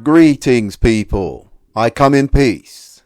Greetings, people. I come in peace.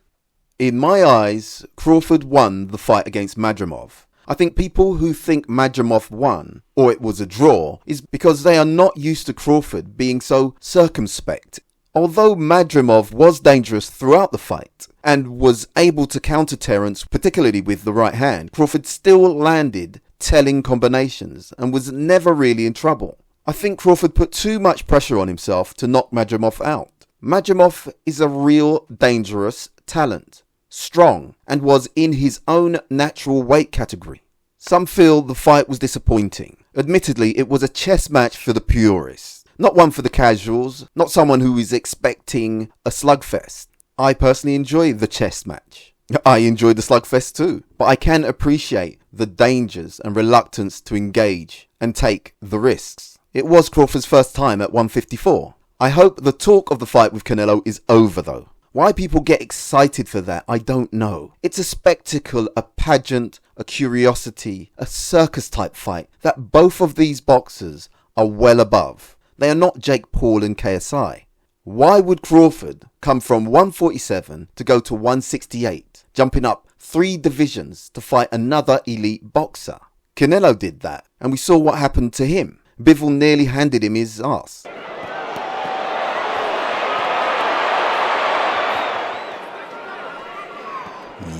In my eyes, Crawford won the fight against Madrimov. I think people who think Madrimov won, or it was a draw, is because they are not used to Crawford being so circumspect. Although Madrimov was dangerous throughout the fight and was able to counter Terence, particularly with the right hand, Crawford still landed telling combinations and was never really in trouble. I think Crawford put too much pressure on himself to knock Madrimov out. Madrimov is a real dangerous talent, strong, and was in his own natural weight category. Some feel the fight was disappointing. Admittedly, it was a chess match for the purists, not one for the casuals, not someone who is expecting a slugfest. I personally enjoy the chess match. I enjoy the slugfest too, but I can appreciate the dangers and reluctance to engage and take the risks. It was Crawford's first time at 154. I hope the talk of the fight with Canelo is over though. Why people get excited for that, I don't know. It's a spectacle, a pageant, a curiosity, a circus type fight that both of these boxers are well above. They are not Jake Paul and KSI. Why would Crawford come from 147 to go to 168, jumping up 3 divisions to fight another elite boxer? Canelo did that, and we saw what happened to him. Bivol nearly handed him his ass.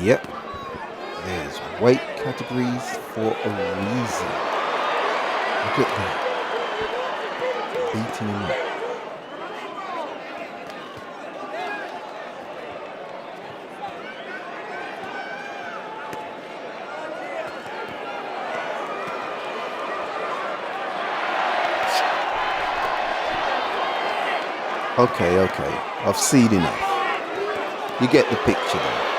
Yep, there's weight categories for a reason. Look at that. Beating him up. Okay, I've seen enough. You get the picture though.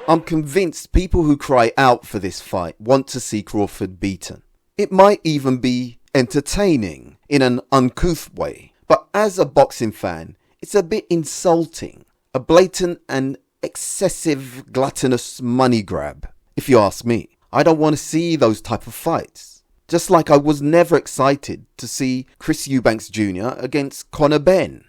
I'm convinced people who cry out for this fight want to see Crawford beaten. It might even be entertaining in an uncouth way, but as a boxing fan, it's a bit insulting. A blatant and excessive gluttonous money grab, if you ask me. I don't want to see those type of fights. Just like I was never excited to see Chris Eubanks Jr. against Conor Benn.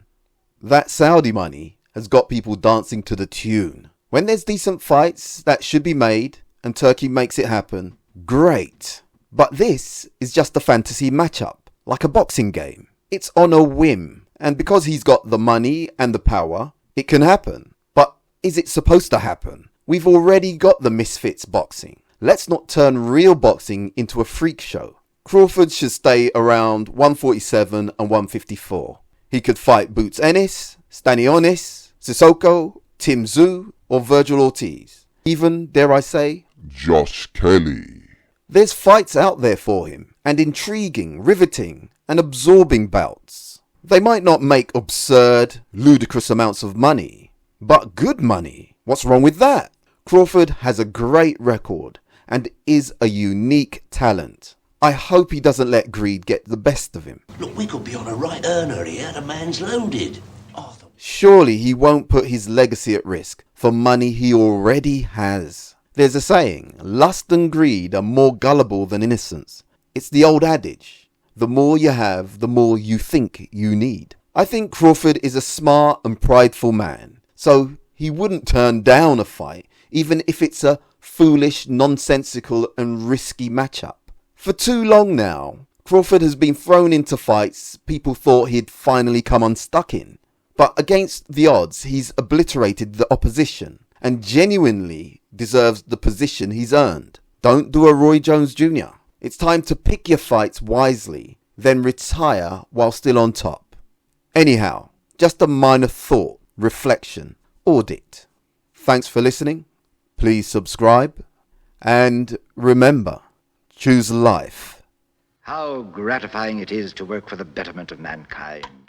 That Saudi money has got people dancing to the tune. When there's decent fights that should be made and Turkey makes it happen, great. But this is just a fantasy matchup, like a boxing game. It's on a whim, and because he's got the money and the power, it can happen. But is it supposed to happen? We've already got the misfits boxing. Let's not turn real boxing into a freak show. Crawford should stay around 147 and 154. He could fight Boots Ennis, Stanionis, Sissoko, Tim Tszyu, or Virgil Ortiz. Even, dare I say, Josh Kelly. There's fights out there for him, and intriguing, riveting, and absorbing bouts. They might not make absurd, ludicrous amounts of money, but good money. What's wrong with that? Crawford has a great record and is a unique talent. I hope he doesn't let greed get the best of him. Look, we could be on a right earner here. The man's loaded. Surely he won't put his legacy at risk for money he already has. There's a saying, lust and greed are more gullible than innocence. It's the old adage, the more you have, the more you think you need. I think Crawford is a smart and prideful man, so he wouldn't turn down a fight, even if it's a foolish, nonsensical and risky matchup. For too long now, Crawford has been thrown into fights people thought he'd finally come unstuck in. But against the odds, he's obliterated the opposition and genuinely deserves the position he's earned. Don't do a Roy Jones Jr. It's time to pick your fights wisely, then retire while still on top. Anyhow, just a minor thought, reflection, audit. Thanks for listening. Please subscribe. And remember, choose life. How gratifying it is to work for the betterment of mankind.